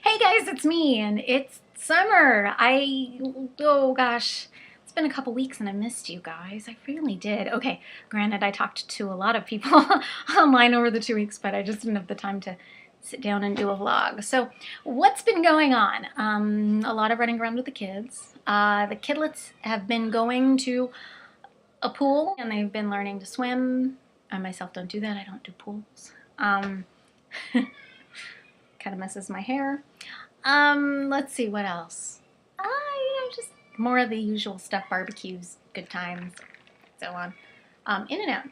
Hey guys, it's me, and it's summer. Oh gosh, it's been a couple weeks and I missed you guys. I really did. Okay, granted, I talked to a lot of people online over the 2 weeks, but I just didn't have the time to sit down and do a vlog. So what's been going on? A lot of running around with the kids. The kidlets have been going to a pool and they've been learning to swim. I myself don't do that. I don't do pools. Kind of messes my hair. Let's see, what else? Just more of the usual stuff, barbecues, good times, so on. In and out.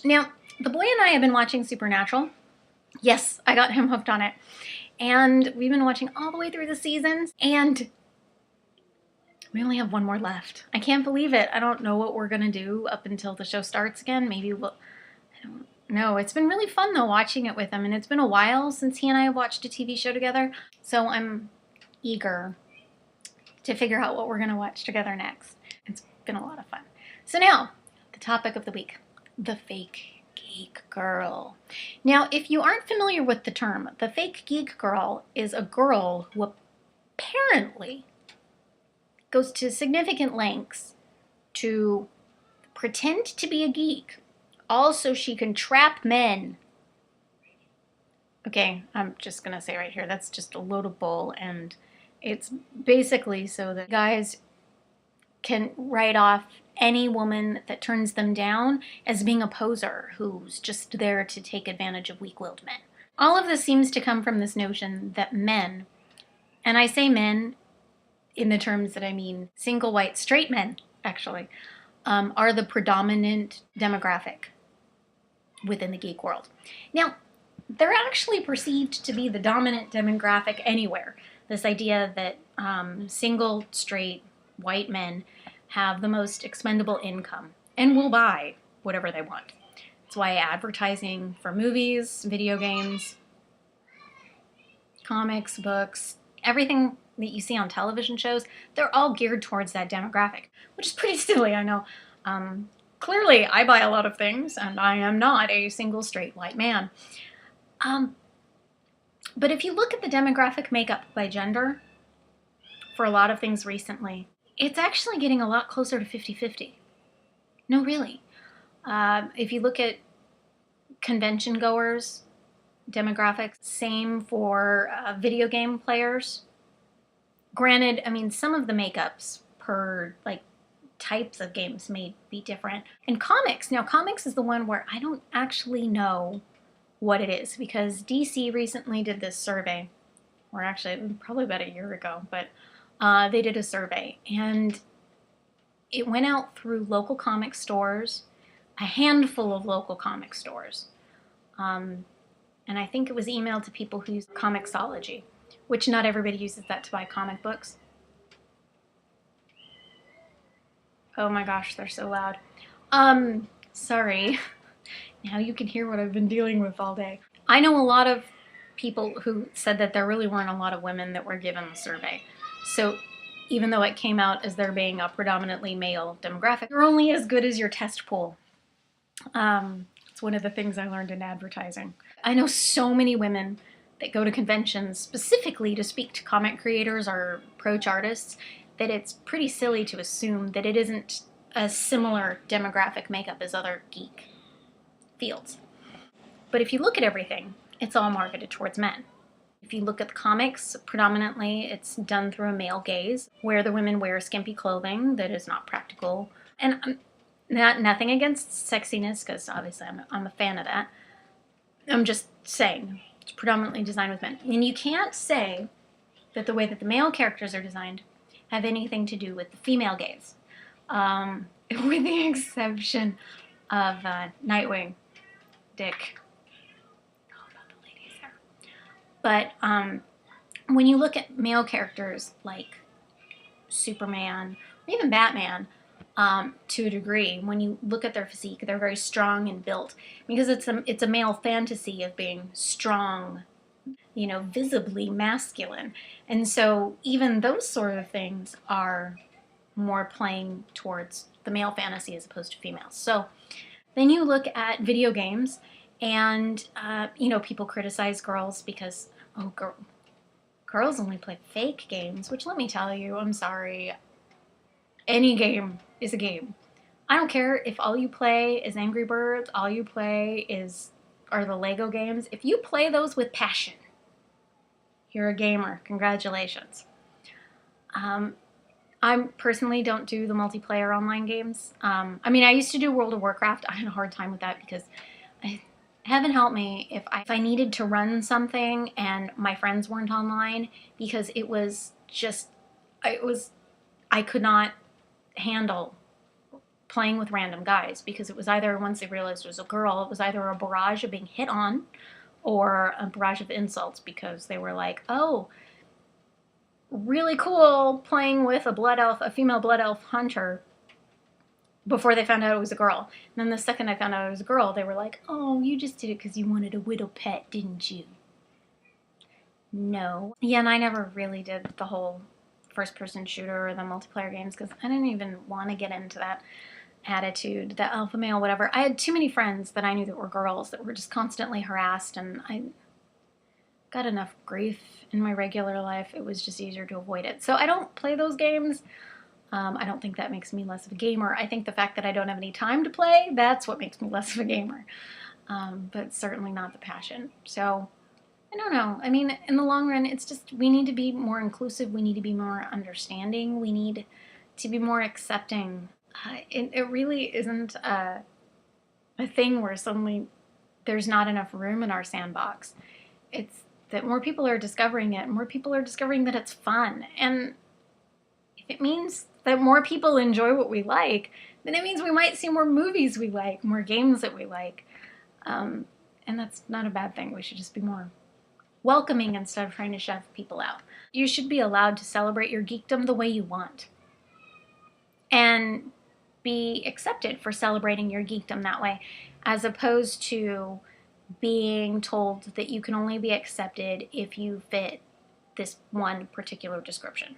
Now, the boy and I have been watching Supernatural. Yes, I got him hooked on it. And we've been watching all the way through the seasons, and we only have one more left. I can't believe it. I don't know what we're gonna do up until the show starts again. Maybe we'll, I don't know. It's been really fun though watching it with him, and it's been a while since he and I have watched a TV show together, so I'm eager to figure out what we're gonna watch together next. It's been a lot of fun. So now, the topic of the week, the fake geek girl. Now, if you aren't familiar with the term, the fake geek girl is a girl who apparently goes to significant lengths to pretend to be a geek. Also, she can trap men. Okay, I'm just gonna say right here, that's just a load of bull, and it's basically so that guys can write off any woman that turns them down as being a poser who's just there to take advantage of weak-willed men. All of this seems to come from this notion that men, and I say men in the terms that I mean single white straight men, actually, are the predominant demographic within the geek world. Now, they're actually perceived to be the dominant demographic anywhere. This idea that single, straight, white men have the most expendable income and will buy whatever they want. That's why advertising for movies, video games, comics, books, everything that you see on television shows, they're all geared towards that demographic, which is pretty silly, I know. Clearly, I buy a lot of things, and I am not a single straight white man. But if you look at the demographic makeup by gender for a lot of things recently, it's actually getting a lot closer to 50-50. No, really. If you look at convention goers, demographics, same for video game players. Granted, I mean, some of the makeups per, like, types of games may be different. And comics, now comics is the one where I don't actually know what it is, because DC recently did this survey, or actually probably about a year ago, but they did a survey, and it went out through local comic stores, a handful of local comic stores, and I think it was emailed to people who use Comixology, which not everybody uses that to buy comic books. Oh my gosh, they're so loud. Sorry. Now you can hear what I've been dealing with all day. I know a lot of people who said that there really weren't a lot of women that were given the survey. So even though it came out as there being a predominantly male demographic, you're only as good as your test pool. It's one of the things I learned in advertising. I know so many women that go to conventions specifically to speak to comic creators or approach artists that it's pretty silly to assume that it isn't a similar demographic makeup as other geek fields. But if you look at everything, it's all marketed towards men. If you look at the comics, predominantly it's done through a male gaze, where the women wear skimpy clothing that is not practical. And nothing against sexiness, because obviously I'm a fan of that. I'm just saying, it's predominantly designed with men. And you can't say that the way that the male characters are designed have anything to do with the female gaze, with the exception of Nightwing, Dick. Oh, about the ladies there. But when you look at male characters like Superman, or even Batman, to a degree, when you look at their physique, they're very strong and built, because it's a male fantasy of being strong, you know, visibly masculine. And so even those sort of things are more playing towards the male fantasy as opposed to females. So then you look at video games, And, you know, people criticize girls because, oh, girls only play fake games, which let me tell you, I'm sorry. Any game is a game. I don't care if all you play is Angry Birds, all you play are the Lego games. If you play those with passion, you're a gamer. Congratulations. I personally don't do the multiplayer online games. I mean, I used to do World of Warcraft. I had a hard time with that because heaven help me if I needed to run something and my friends weren't online, because it was just, I could not handle playing with random guys, because it was either, once they realized it was a girl, it was either a barrage of being hit on or a barrage of insults, because they were like, oh, really cool playing with a female blood elf hunter, before they found out it was a girl. And then the second I found out it was a girl, they were like, oh, you just did it because you wanted a widow pet, didn't you? No. Yeah, and I never really did the whole first-person shooter or the multiplayer games because I didn't even want to get into that attitude, the alpha male, whatever. I had too many friends that I knew that were girls that were just constantly harassed, and I got enough grief in my regular life. It was just easier to avoid it. So I don't play those games. I don't think that makes me less of a gamer. I think the fact that I don't have any time to play, that's what makes me less of a gamer. But certainly not the passion. So, I don't know. I mean, in the long run, it's just, we need to be more inclusive. We need to be more understanding. We need to be more accepting. It really isn't a thing where suddenly there's not enough room in our sandbox. It's that more people are discovering it. More people are discovering that it's fun. And if it means that more people enjoy what we like, then it means we might see more movies we like, more games that we like. And that's not a bad thing. We should just be more welcoming instead of trying to shove people out. You should be allowed to celebrate your geekdom the way you want. And be accepted for celebrating your geekdom that way, as opposed to being told that you can only be accepted if you fit this one particular description.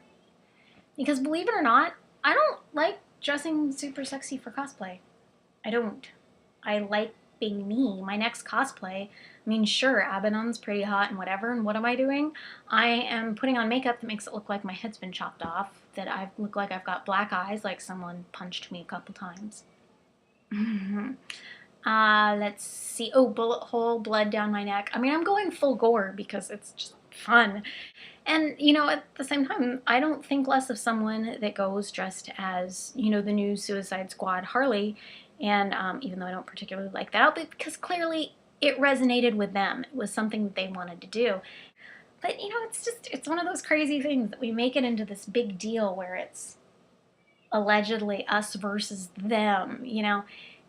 Because believe it or not, I don't like dressing super sexy for cosplay. I don't. I like being me. My next cosplay, I mean, sure, Abaddon's pretty hot and whatever, and what am I doing? I am putting on makeup that makes it look like my head's been chopped off, that I look like I've got black eyes, like someone punched me a couple times. Let's see. Oh, bullet hole, blood down my neck. I mean, I'm going full gore because it's just fun. And, you know, at the same time, I don't think less of someone that goes dressed as, you know, the new Suicide Squad Harley. And even though I don't particularly like that outfit, because clearly it resonated with them. It was something that they wanted to do. But, you know, it's one of those crazy things that we make it into this big deal where it's allegedly us versus them, you know.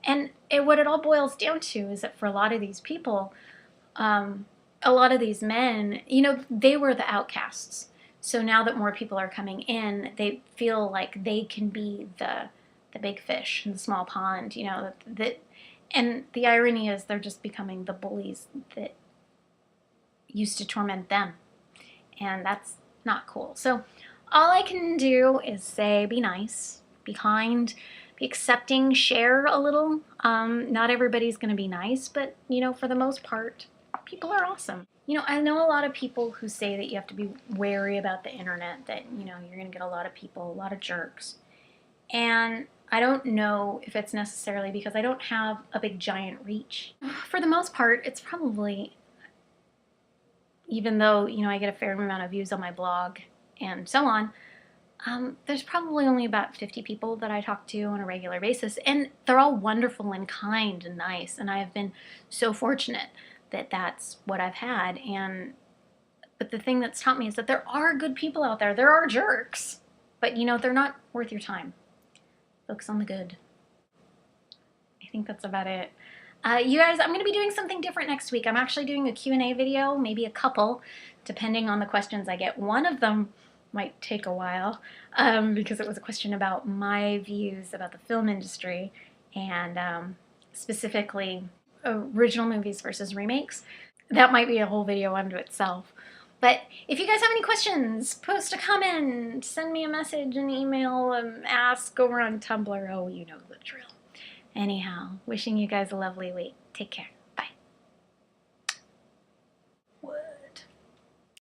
And what it all boils down to is that for a lot of these people, a lot of these men, you know, they were the outcasts. So now that more people are coming in, they feel like they can be the big fish in the small pond, you know, and the irony is they're just becoming the bullies that used to torment them. And that's not cool. So all I can do is say, be nice, be kind, be accepting, share a little. Not everybody's going to be nice, but, you know, for the most part, people are awesome. You know, I know a lot of people who say that you have to be wary about the internet, that, you know, you're going to get a lot of people, a lot of jerks. And I don't know if it's necessarily because I don't have a big giant reach. For the most part, it's probably, even though, you know, I get a fair amount of views on my blog and so on, there's probably only about 50 people that I talk to on a regular basis, and they're all wonderful and kind and nice, and I have been so fortunate that that's what I've had. But the thing that's taught me is that there are good people out there. There are jerks, but, you know, they're not worth your time. Focus on the good. I think that's about it. You guys, I'm going to be doing something different next week. I'm actually doing a Q&A video, maybe a couple, depending on the questions I get. One of them might take a while because it was a question about my views about the film industry and specifically original movies versus remakes. That might be a whole video unto itself. But if you guys have any questions, post a comment, send me a message, an email, ask over on Tumblr. Oh, you know the drill. Anyhow, wishing you guys a lovely week. Take care.